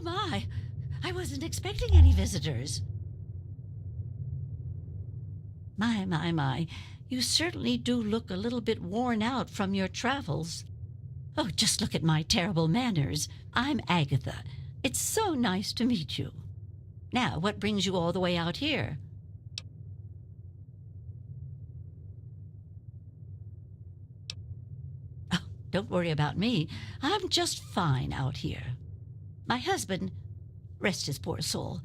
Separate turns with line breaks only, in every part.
my! I wasn't expecting any visitors. My. You certainly do look a little bit worn out from your travels. Oh, just look at my terrible manners. I'm Agatha. It's so nice to meet you. Now, what brings you all the way out here? Oh, don't worry about me. I'm just fine out here. My husband, rest his poor soul,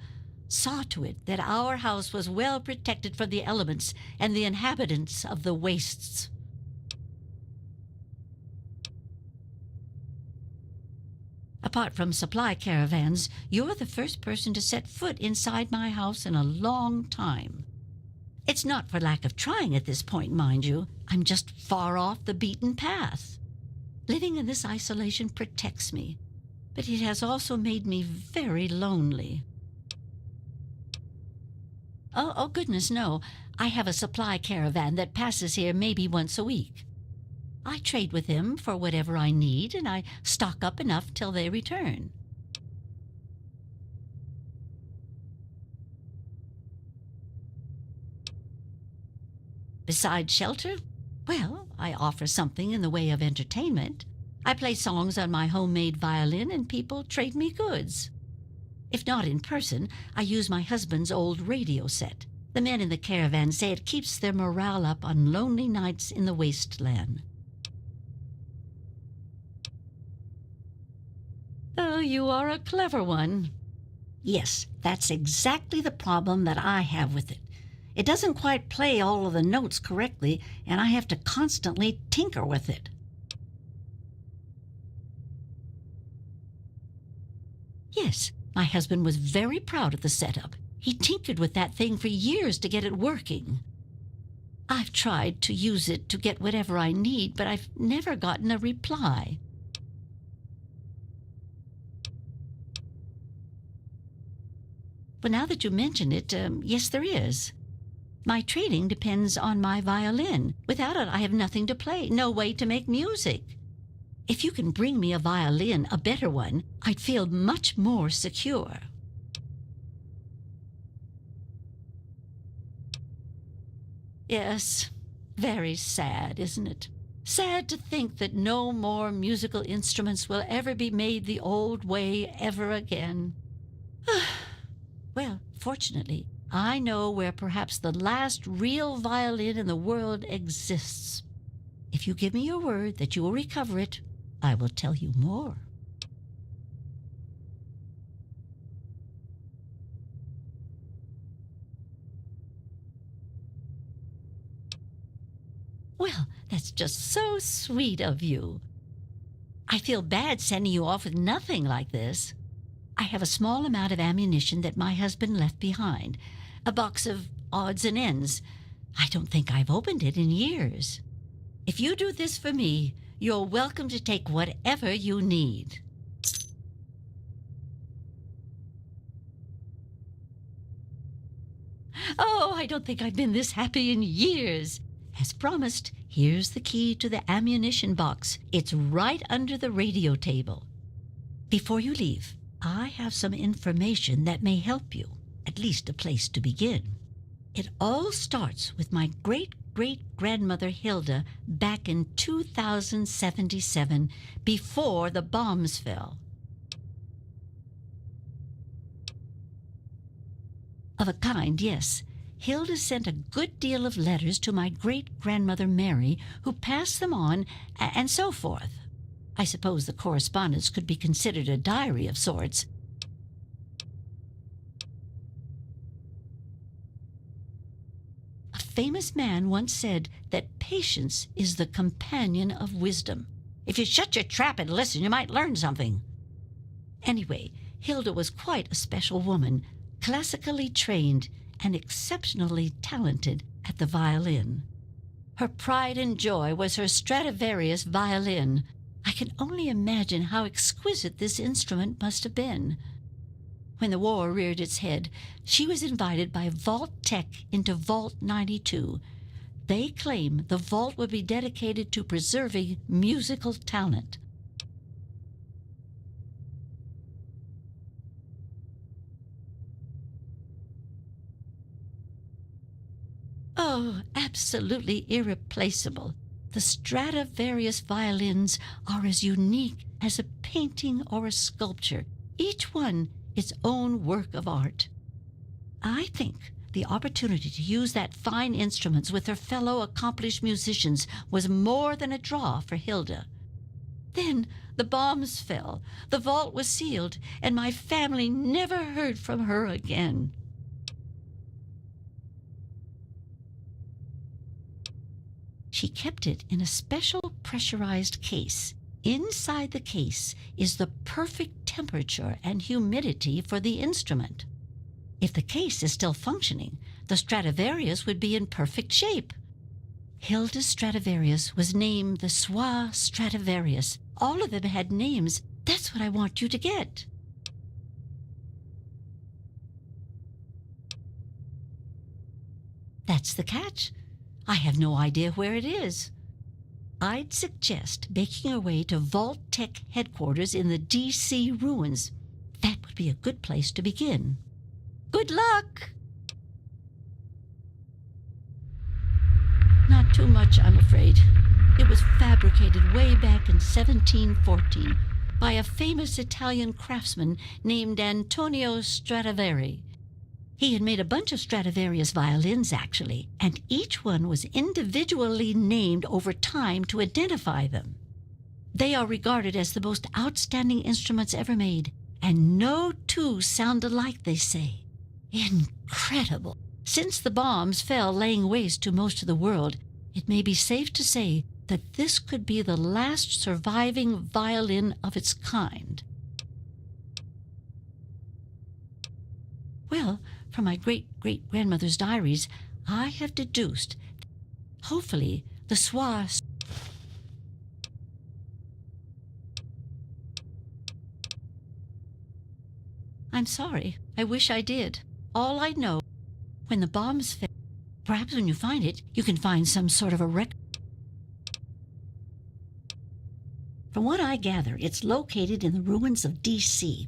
saw to it that our house was well protected from the elements and the inhabitants of the wastes. Apart from supply caravans, you're the first person to set foot inside my house in a long time. It's not for lack of trying at this point, mind you. I'm just far off the beaten path. Living in this isolation protects me, but it has also made me very lonely. Oh, goodness, no. I have a supply caravan that passes here maybe once a week. I trade with them for whatever I need, and I stock up enough till they return. Besides shelter, well, I offer something in the way of entertainment. I play songs on my homemade violin, and people trade me goods. If not in person, I use my husband's old radio set. The men in the caravan say it keeps their morale up on lonely nights in the wasteland. Oh, you are a clever one. Yes, that's exactly the problem that I have with it. It doesn't quite play all of the notes correctly, and I have to constantly tinker with it. Yes, my husband was very proud of the setup. He tinkered with that thing for years to get it working. I've tried to use it to get whatever I need, but I've never gotten a reply. But now that you mention it, yes, there is. My trading depends on my violin. Without it, I have nothing to play, no way to make music. If you can bring me a violin, a better one, I'd feel much more secure. Yes, very sad, isn't it? Sad to think that no more musical instruments will ever be made the old way ever again. Well, fortunately, I know where perhaps the last real violin in the world exists. If you give me your word that you will recover it, I will tell you more. Well, that's just so sweet of you. I feel bad sending you off with nothing like this. I have a small amount of ammunition that my husband left behind, a box of odds and ends. I don't think I've opened it in years. If you do this for me, you're welcome to take whatever you need. Oh, I don't think I've been this happy in years. As promised, here's the key to the ammunition box. It's right under the radio table. Before you leave, I have some information that may help you, at least a place to begin. It all starts with my great-great-grandmother Hilda back in 2077, before the bombs fell. Of a kind, yes. Hilda sent a good deal of letters to my great-grandmother Mary, who passed them on, and so forth. I suppose the correspondence could be considered a diary of sorts. A famous man once said that patience is the companion of wisdom. If you shut your trap and listen, you might learn something. Anyway, Hilda was quite a special woman, classically trained and exceptionally talented at the violin. Her pride and joy was her Stradivarius violin. I can only imagine how exquisite this instrument must have been. When the war reared its head, she was invited by Vault Tech into Vault 92. They claim the vault would be dedicated to preserving musical talent. absolutely irreplaceable. The Stradivarius violins are as unique as a painting or a sculpture, each one its own work of art. I think the opportunity to use that fine instruments with her fellow accomplished musicians was more than a draw for Hilda. Then the bombs fell, the vault was sealed, and my family never heard from her again. She kept it in a special pressurized case. Inside the case is the perfect temperature and humidity for the instrument. If the case is still functioning, the Stradivarius would be in perfect shape. Hilda's Stradivarius was named the Soi Stradivarius. All of them had names. That's what I want you to get. That's the catch. I have no idea where it is. I'd suggest making your way to Vault Tech headquarters in the D.C. ruins. That would be a good place to begin. Good luck! Not too much, I'm afraid. It was fabricated way back in 1714 by a famous Italian craftsman named Antonio Stradivari. He had made a bunch of Stradivarius violins, actually, and each one was individually named over time to identify them. They are regarded as the most outstanding instruments ever made, and no two sound alike, they say. Incredible! Since the bombs fell laying waste to most of the world, it may be safe to say that this could be the last surviving violin of its kind. Well, from my great-great-grandmother's diaries, I have deduced, hopefully, the Soi. I'm sorry. I wish I did. All I know, when the bombs fell, perhaps when you find it, you can find some sort of a record. From what I gather, it's located in the ruins of D.C.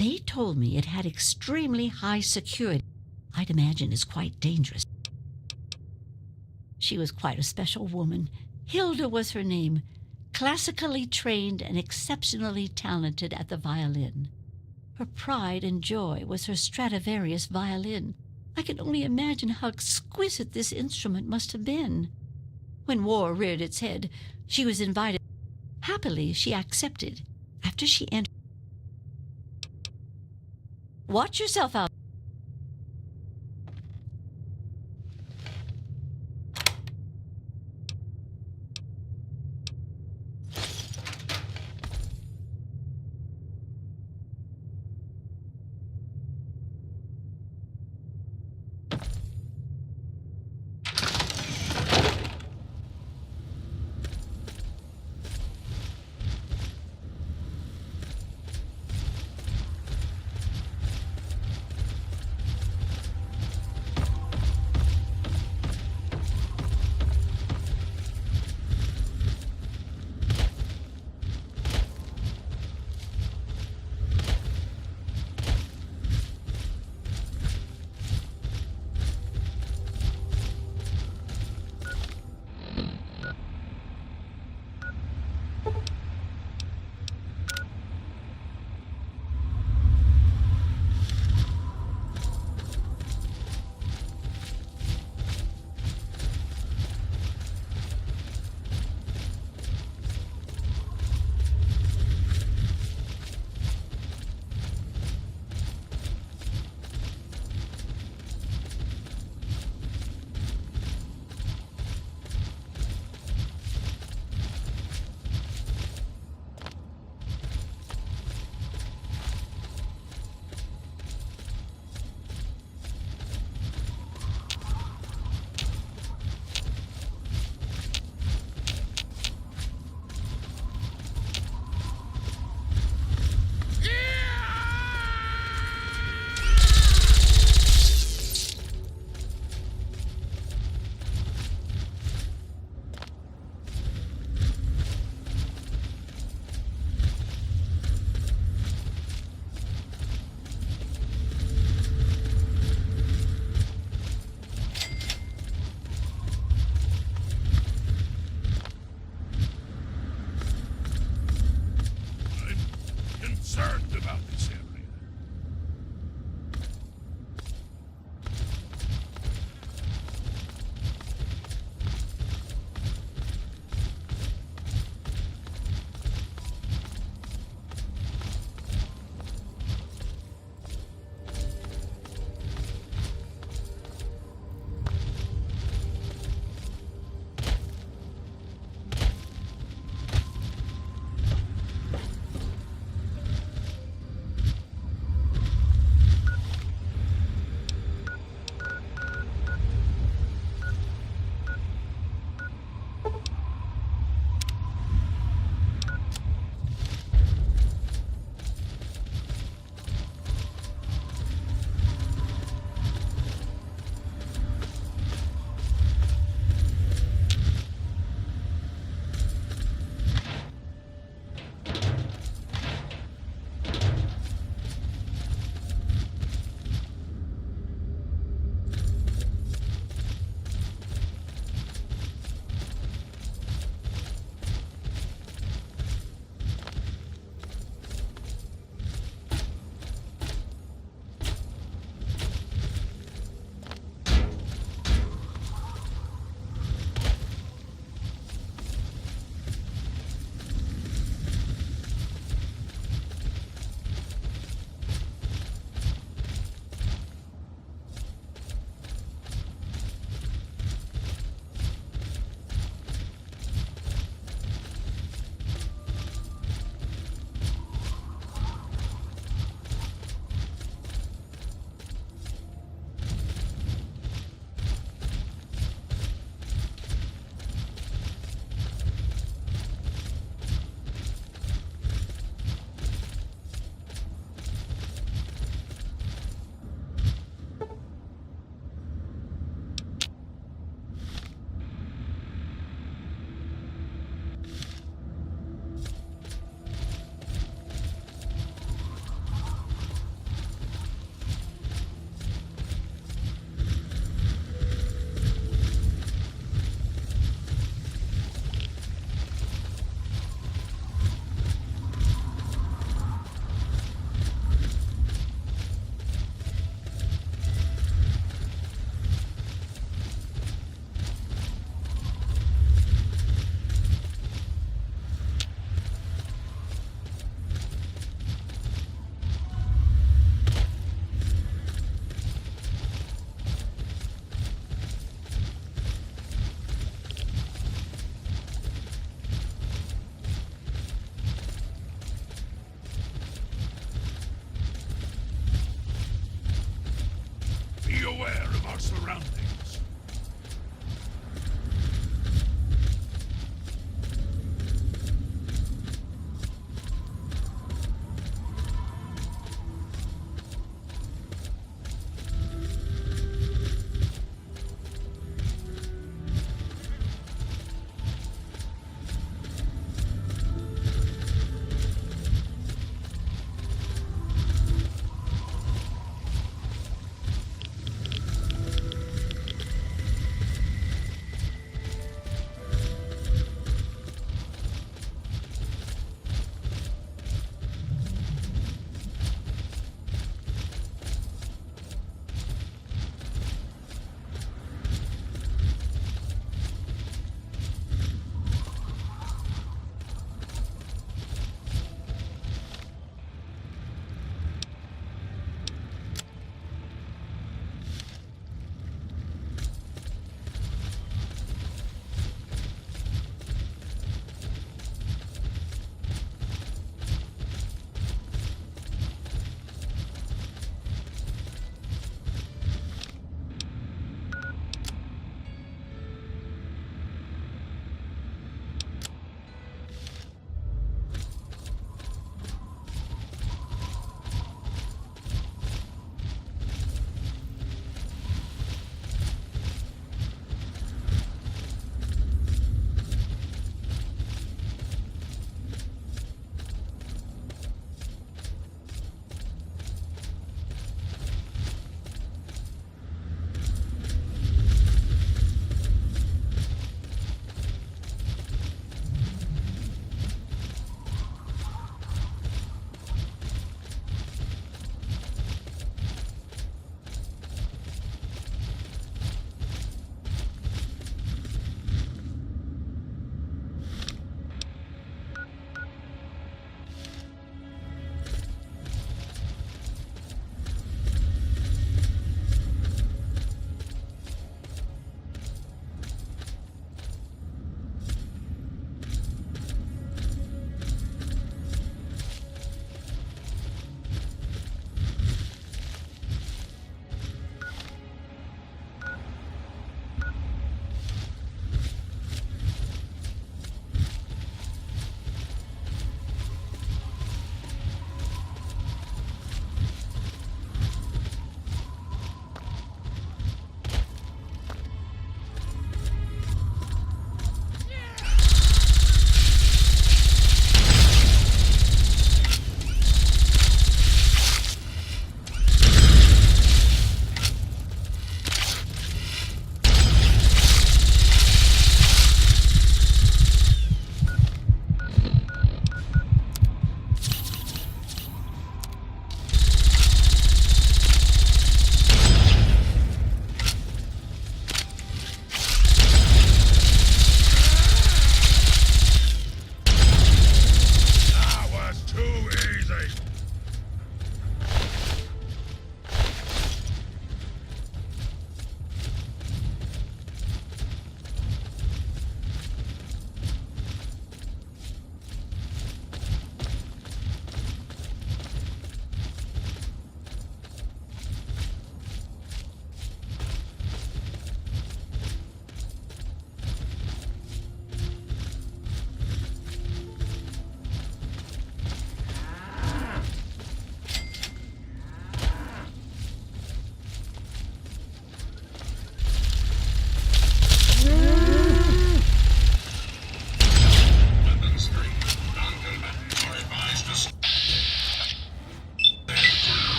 They told me it had extremely high security. I'd imagine it's quite dangerous. She was quite a special woman. Hilda was her name, classically trained and exceptionally talented at the violin. Her pride and joy was her Stradivarius violin. I can only imagine how exquisite this instrument must have been. When war reared its head, she was invited. Happily, she accepted. After she entered, watch yourself out.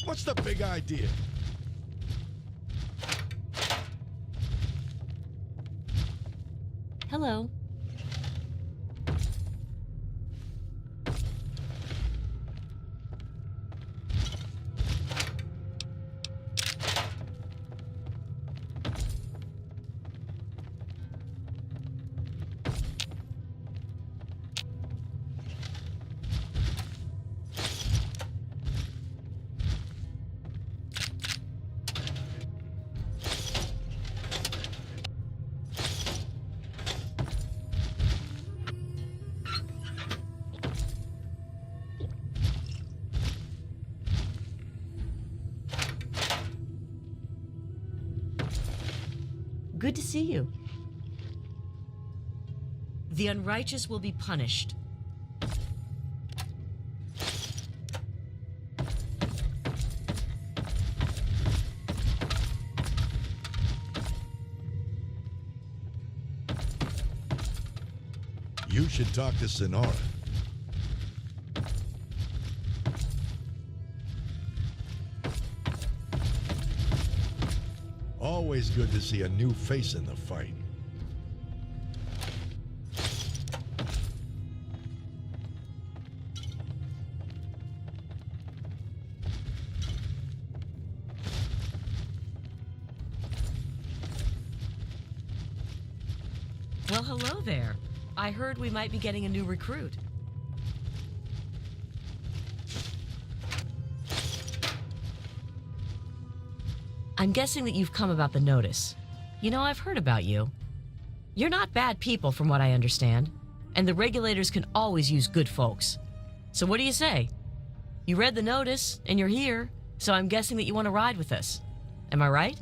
What's the big idea?
Hello. Good to see you. The unrighteous will be punished.
You should talk to Sonora. Always good to see a new face in the fight.
Well, hello there. I heard we might be getting a new recruit. I'm guessing that you've come about the notice. You know, I've heard about you. You're not bad people from what I understand, and the regulators can always use good folks. So what do you say? You read the notice, and you're here, so I'm guessing that you want to ride with us. Am I right?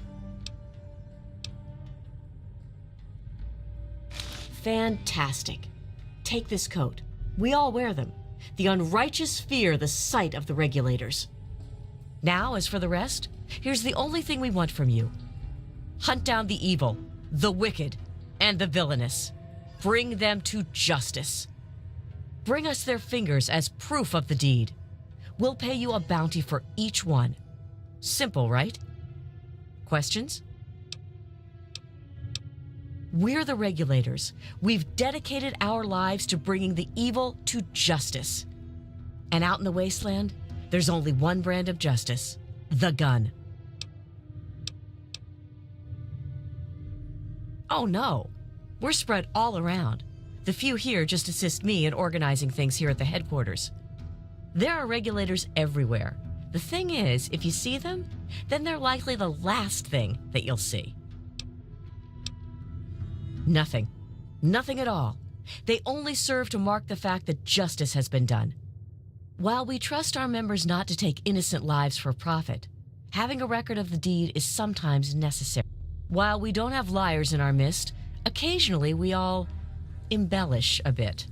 Fantastic. Take this coat. We all wear them. The unrighteous fear the sight of the regulators. Now, as for the rest, here's the only thing we want from you. Hunt down the evil, the wicked, and the villainous. Bring them to justice. Bring us their fingers as proof of the deed. We'll pay you a bounty for each one. Simple, right? Questions? We're the regulators. We've dedicated our lives to bringing the evil to justice. And out in the wasteland, there's only one brand of justice: the gun. Oh no, we're spread all around. The few here just assist me in organizing things here at the headquarters. There are regulators everywhere. The thing is, if you see them, then they're likely the last thing that you'll see. Nothing. Nothing at all. They only serve to mark the fact that justice has been done. While we trust our members not to take innocent lives for profit, having a record of the deed is sometimes necessary. While we don't have liars in our midst, occasionally we all embellish a bit.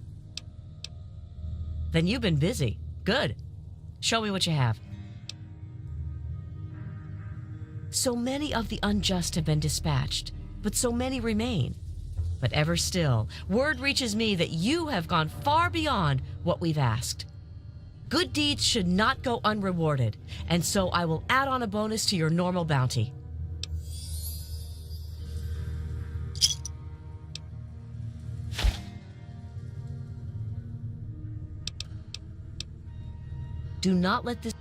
Then you've been busy. Good. Show me what you have. So many of the unjust have been dispatched, but so many remain. But ever still, word reaches me that you have gone far beyond what we've asked. Good deeds should not go unrewarded, and so I will add on a bonus to your normal bounty. Do not let this...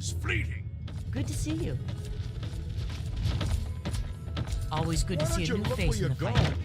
is fleeting.
Good to see you. Always good to
Why
see
don't
a
you
new
look
face
where
in
you're
the
going?
fight.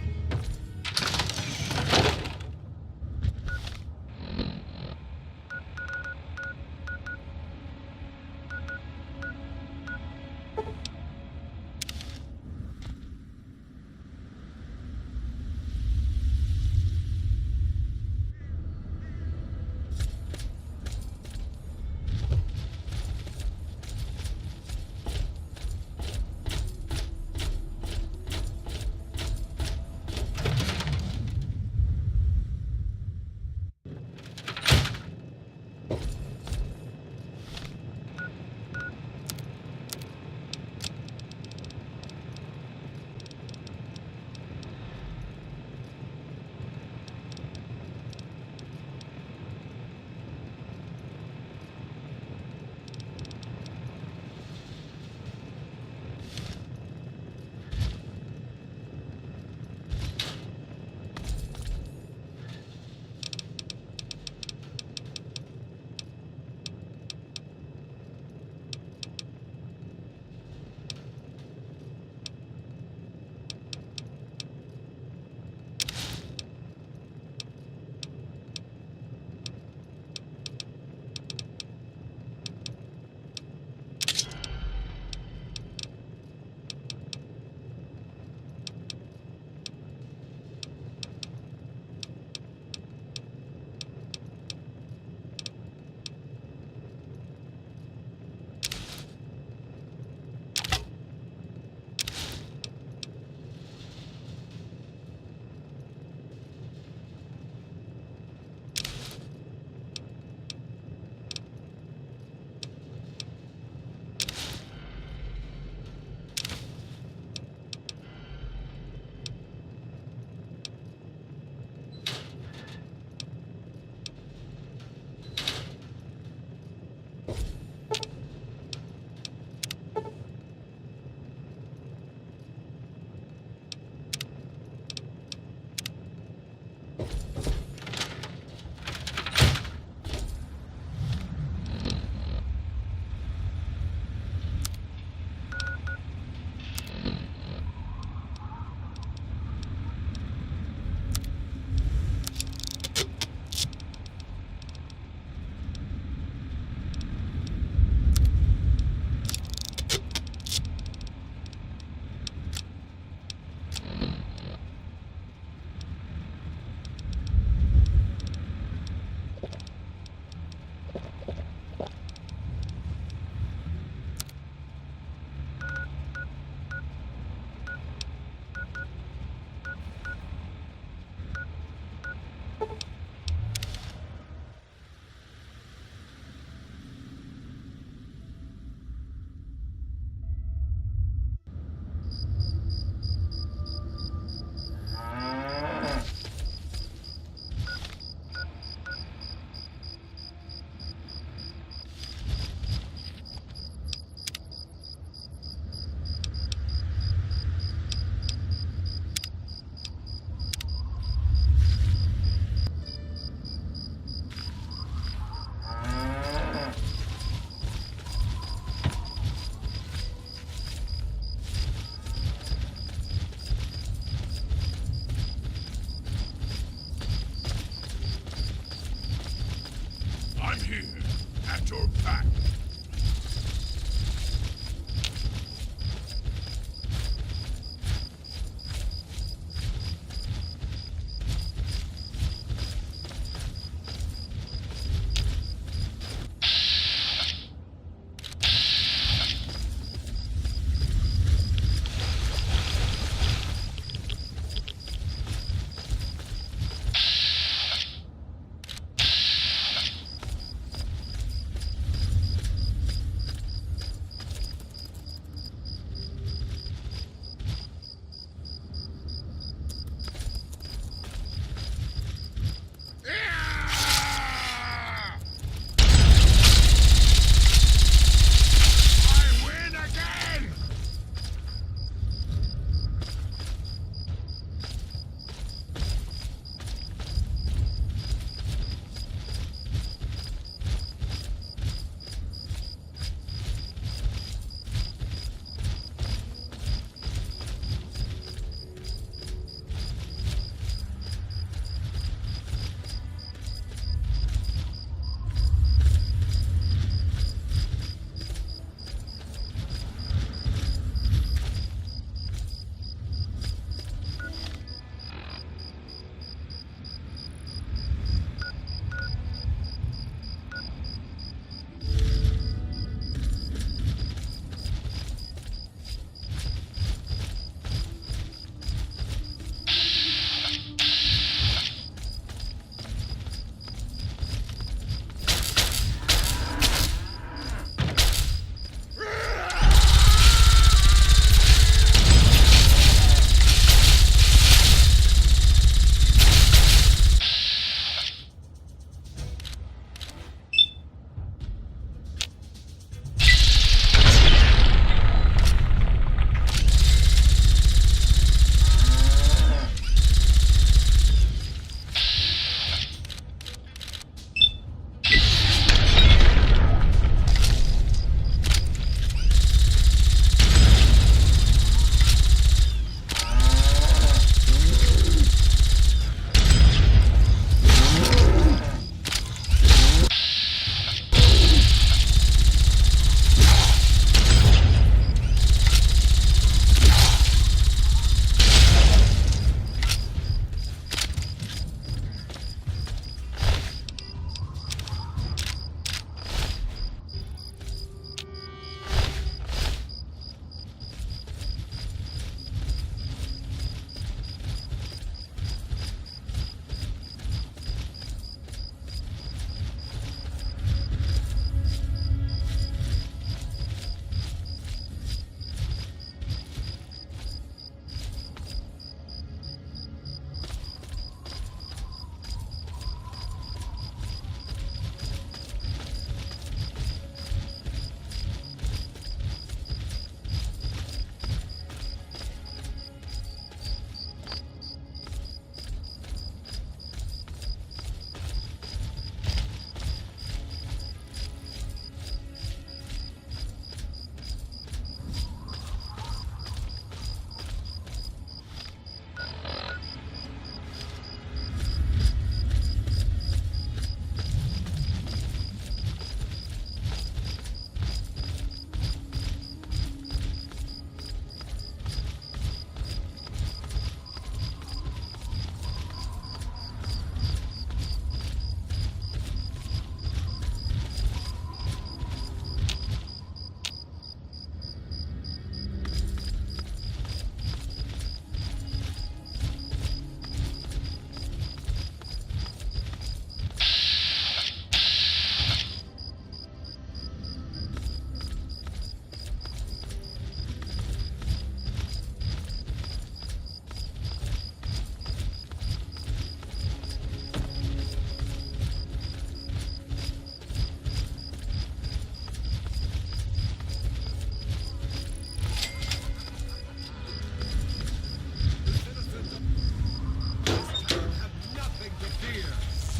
I'm here, at your back.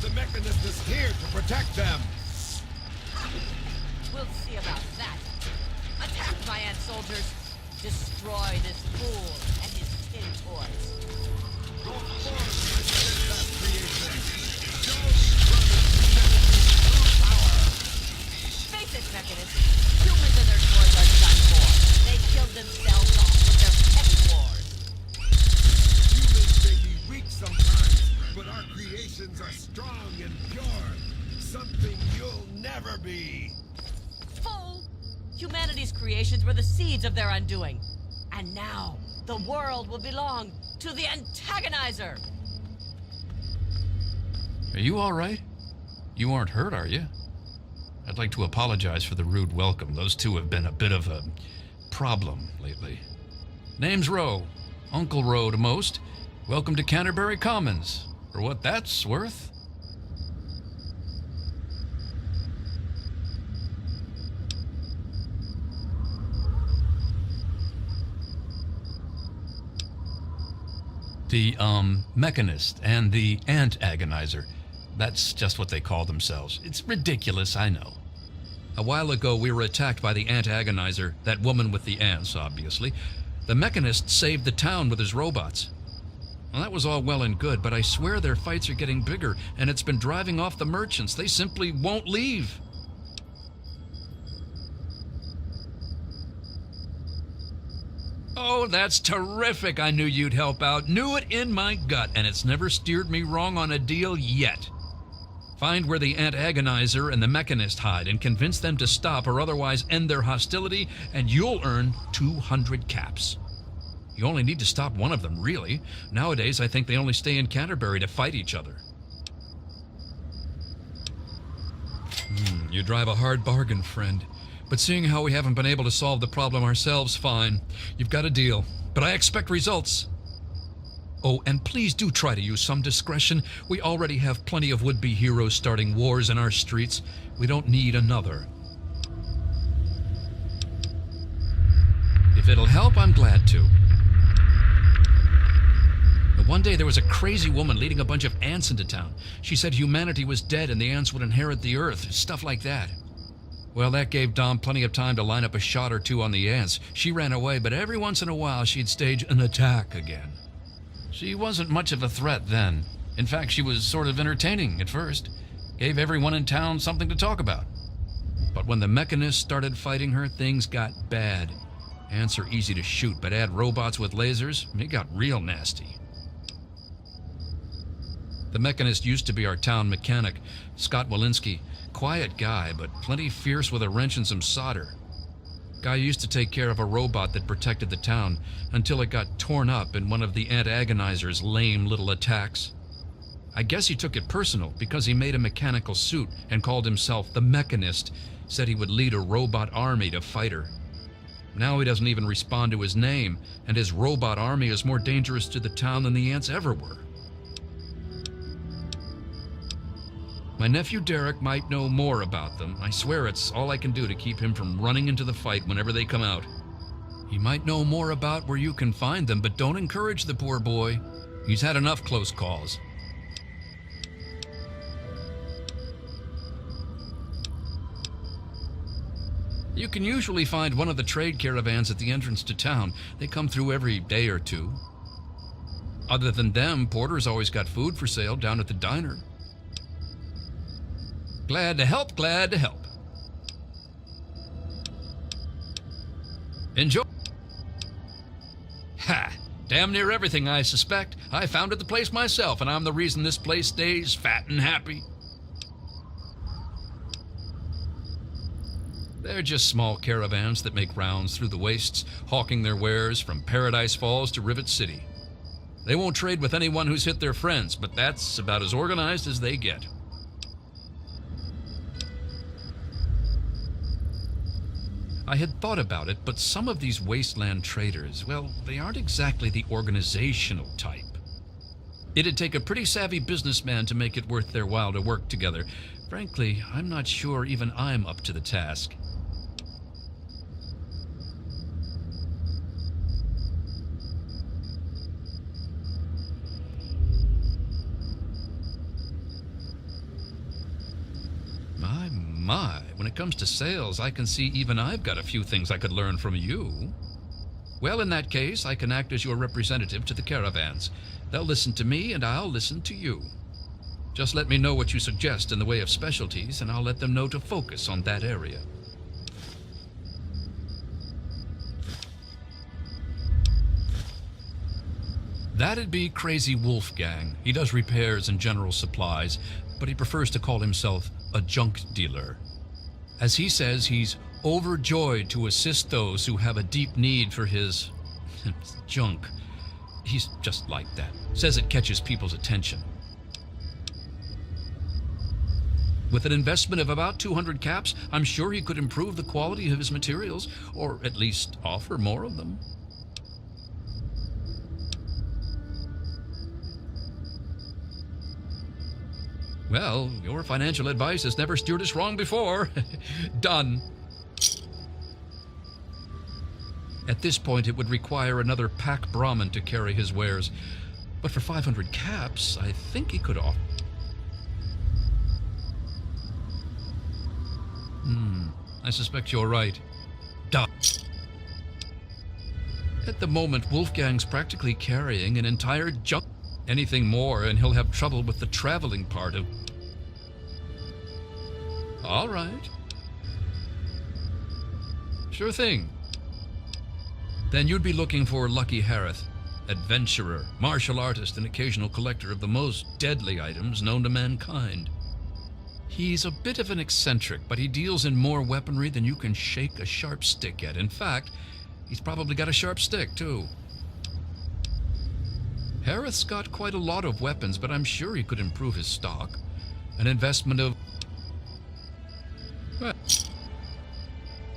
The Mechanist is here to protect them.
We'll see about that. Attack, my ant soldiers. Destroy this fool and his tin toys.
Go forth, my steadfast creation. Show these brothers humanity's true power.
Face it, Mechanist. Humans and their toys are done for. They killed themselves off with their petty wars.
Humans may be weak sometimes, but our creations are strong and pure. Something you'll never be.
Fool! Humanity's creations were the seeds of their undoing. And now, the world will belong to the antagonizer!
Are you all right? You aren't hurt, are you? I'd like to apologize for the rude welcome. Those two have been a bit of a problem lately. Name's Rowe. Uncle Rowe to most. Welcome to Canterbury Commons. For what that's worth. The, Mechanist and the Ant Agonizer. That's just what they call themselves. It's ridiculous, I know. A while ago, we were attacked by the Ant Agonizer, that woman with the ants, obviously. The Mechanist saved the town with his robots. Well, that was all well and good, but I swear their fights are getting bigger, and it's been driving off the merchants. They simply won't leave. Oh, that's terrific. I knew you'd help out. Knew it in my gut, and it's never steered me wrong on a deal yet. Find where the Ant Agonizer and the Mechanist hide and convince them to stop or otherwise end their hostility, and you'll earn 200 caps. You only need to stop one of them, really. Nowadays, I think they only stay in Canterbury to fight each other. You drive a hard bargain, friend. But seeing how we haven't been able to solve the problem ourselves, fine. You've got a deal. But I expect results. Oh, and please do try to use some discretion. We already have plenty of would-be heroes starting wars in our streets. We don't need another. If it'll help, I'm glad to. One day there was a crazy woman leading a bunch of ants into town. She said humanity was dead and the ants would inherit the earth, stuff like that. Well, that gave Dom plenty of time to line up a shot or two on the ants. She ran away, but every once in a while she'd stage an attack again. She wasn't much of a threat then. In fact, she was sort of entertaining at first. Gave everyone in town something to talk about. But when the Mechanists started fighting her, things got bad. Ants are easy to shoot, but add robots with lasers, it got real nasty. The Mechanist used to be our town mechanic, Scott Walensky. Quiet guy, but plenty fierce with a wrench and some solder. Guy used to take care of a robot that protected the town until it got torn up in one of the Ant Agonizer's lame little attacks. I guess he took it personal because he made a mechanical suit and called himself the Mechanist, said he would lead a robot army to fight her. Now he doesn't even respond to his name, and his robot army is more dangerous to the town than the ants ever were. My nephew Derek might know more about them. I swear it's all I can do to keep him from running into the fight whenever they come out. He might know more about where you can find them, but don't encourage the poor boy. He's had enough close calls. You can usually find one of the trade caravans at the entrance to town. They come through every day or two. Other than them, Porter's always got food for sale down at the diner. Glad to help, glad to help. Enjoy. Ha! Damn near everything, I suspect. I founded the place myself, and I'm the reason this place stays fat and happy. They're just small caravans that make rounds through the wastes, hawking their wares from Paradise Falls to Rivet City. They won't trade with anyone who's hit their friends, but that's about as organized as they get. I had thought about it, but some of these wasteland traders, well, they aren't exactly the organizational type. It'd take a pretty savvy businessman to make it worth their while to work together. Frankly, I'm not sure even I'm up to the task. My, when it comes to sales, I can see even I've got a few things I could learn from you. Well, in that case, I can act as your representative to the caravans. They'll listen to me, and I'll listen to you. Just let me know what you suggest in the way of specialties, and I'll let them know to focus on that area. That'd be Crazy Wolfgang. He does repairs and general supplies, but he prefers to call himself a junk dealer. As he says, he's overjoyed to assist those who have a deep need for his junk. He's just like that. Says it catches people's attention. With an investment of about 200 caps, I'm sure he could improve the quality of his materials, or at least offer more of them. Well, your financial advice has never steered us wrong before. Done. At this point, it would require another pack Brahmin to carry his wares. But for 500 caps, I think he could offer. I suspect you're right. Done. At the moment, Wolfgang's practically carrying an entire junk. Anything more, and he'll have trouble with the traveling part of... All right. Sure thing. Then you'd be looking for Lucky Harith, adventurer, martial artist, and occasional collector of the most deadly items known to mankind. He's a bit of an eccentric, but he deals in more weaponry than you can shake a sharp stick at. In fact, he's probably got a sharp stick, too. Harith's got quite a lot of weapons, but I'm sure he could improve his stock. An investment of... Well,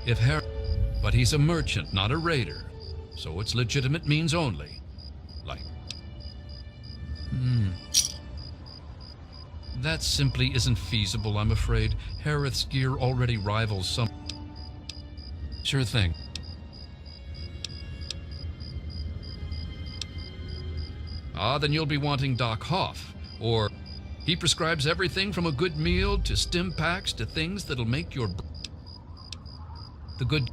if Harith... But he's a merchant, not a raider. So it's legitimate means only. Like... That simply isn't feasible, I'm afraid. Harith's gear already rivals some... Sure thing. Then you'll be wanting Doc Hoff, or he prescribes everything from a good meal to stim packs to things that'll make your... The good...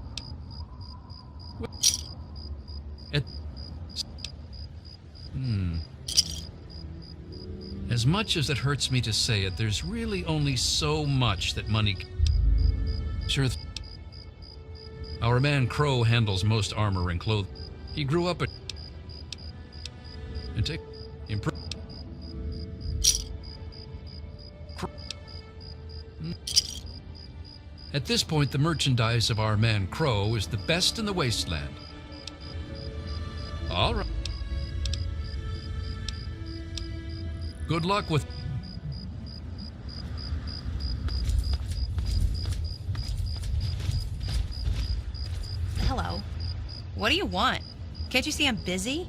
As much as it hurts me to say it, there's really only so much that money... Sure. Our man Crow handles most armor and clothing. He grew up at... And take... Improve... At this point, the merchandise of our man Crow is the best in the wasteland. All right. Good luck with...
Hello. What do you want? Can't you see I'm busy?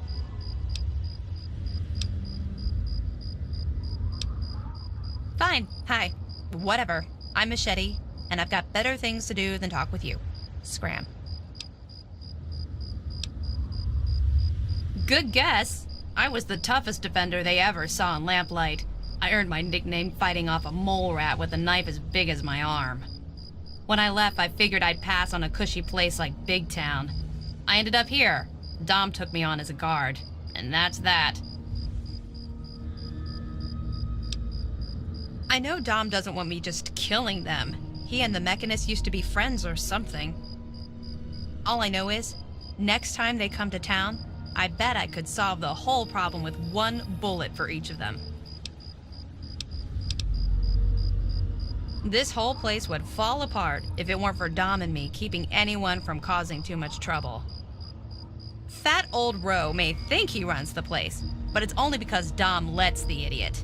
Fine. Hi. Whatever. I'm Machete, and I've got better things to do than talk with you. Scram. Good guess. I was the toughest defender they ever saw in Lamplight. I earned my nickname fighting off a mole rat with a knife as big as my arm. When I left, I figured I'd pass on a cushy place like Big Town. I ended up here. Dom took me on as a guard, and that's that. I know Dom doesn't want me just killing them. He and the Mechanist used to be friends or something. All I know is, next time they come to town, I bet I could solve the whole problem with one bullet for each of them. This whole place would fall apart if it weren't for Dom and me keeping anyone from causing too much trouble. Fat old Roe may think he runs the place, but it's only because Dom lets the idiot.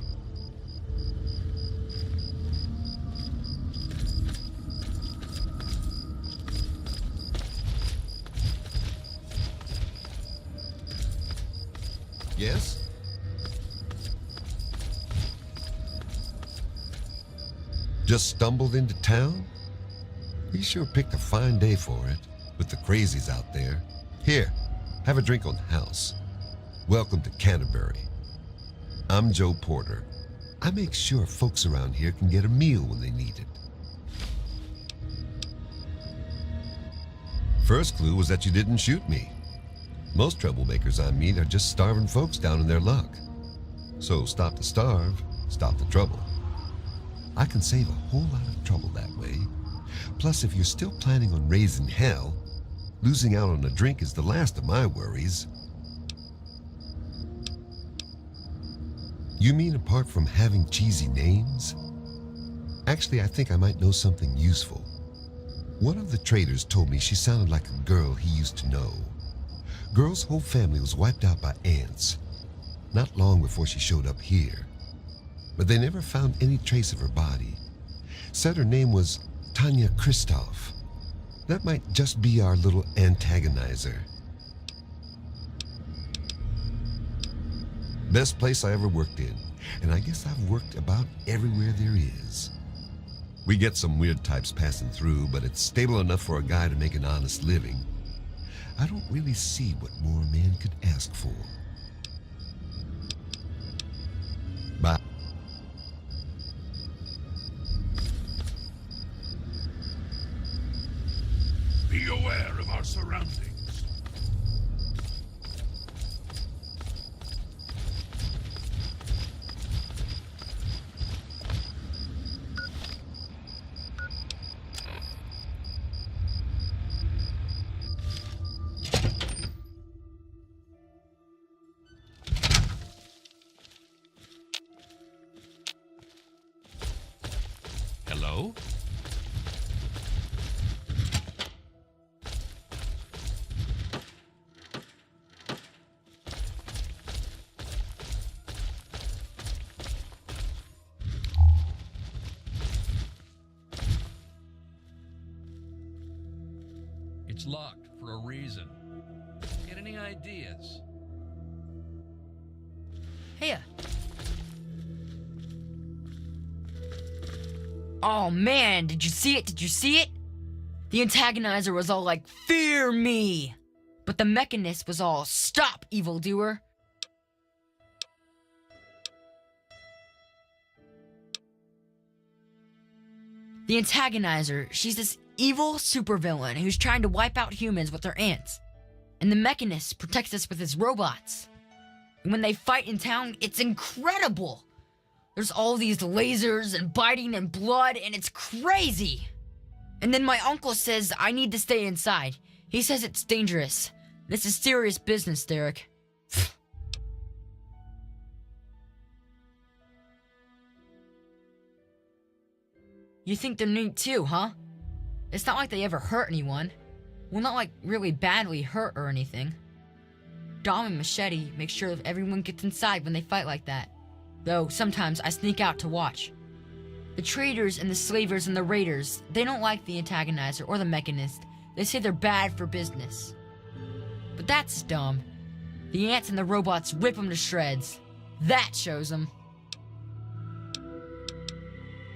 Yes? Just stumbled into town? You sure picked a fine day for it, with the crazies out there. Here, have a drink on the house. Welcome to Canterbury. I'm Joe Porter. I make sure folks around here can get a meal when they need it. First clue was that you didn't shoot me. Most troublemakers I meet are just starving folks down in their luck. So stop the starve, stop the trouble. I can save a whole lot of trouble that way. Plus, if you're still planning on raising hell, losing out on a drink is the last of my worries. You mean apart from having cheesy names? Actually, I think I might know something useful. One of the traders told me she sounded like a girl he used to know. Girl's whole family was wiped out by ants, not long before she showed up here. But they never found any trace of her body. Said her name was Tanya Kristoff. That might just be our little antagonizer. Best place I ever worked in, and I guess I've worked about everywhere there is. We get some weird types passing through, but it's stable enough for a guy to make an honest living. I don't really see what more a man could ask for. Bye.
Be aware of our surroundings.
Hello? It's locked for a reason. Get any ideas?
Hey. Oh man, did you see it? Did you see it? The antagonizer was all like, "Fear me!" But the mechanist was all, "Stop, evildoer!" The antagonizer, she's this evil supervillain who's trying to wipe out humans with her ants. And the mechanist protects us with his robots. And when they fight in town, it's incredible! There's all these lasers and biting and blood, and it's crazy! And then my uncle says I need to stay inside. He says it's dangerous. This is serious business, Derek. You think they're neat too, huh? It's not like they ever hurt anyone. Well, not like really badly hurt or anything. Dom and Machete make sure that everyone gets inside when they fight like that. Though sometimes I sneak out to watch. The traders and the slavers and the raiders, they don't like the antagonizer or the mechanist. They say they're bad for business. But that's dumb. The ants and the robots rip them to shreds. That shows them.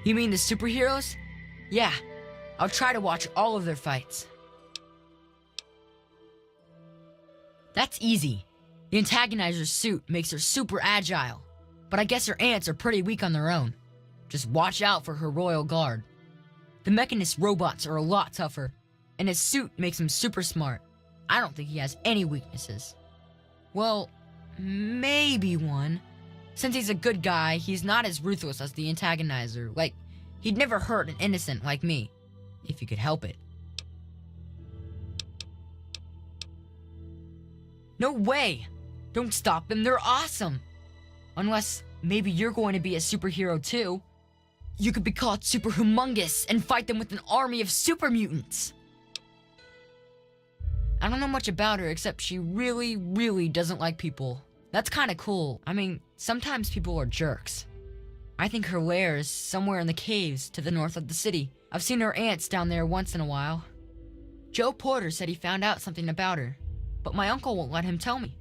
You mean the superheroes? Yeah, I'll try to watch all of their fights. That's easy. The antagonizer's suit makes her super agile. But I guess her ants are pretty weak on their own. Just watch out for her royal guard. The mechanist robots are a lot tougher, and his suit makes him super smart. I don't think he has any weaknesses. Well, maybe one. Since he's a good guy, he's not as ruthless as the antagonizer. Like, he'd never hurt an innocent like me, if he could help it. No way! Don't stop them, they're awesome! Unless, maybe you're going to be a superhero too. You could be called super humongous and fight them with an army of super mutants. I don't know much about her except she really, really doesn't like people. That's kinda cool. I mean, sometimes people are jerks. I think her lair is somewhere in the caves to the north of the city. I've seen her ants down there once in a while. Joe Porter said he found out something about her, but my uncle won't let him tell me.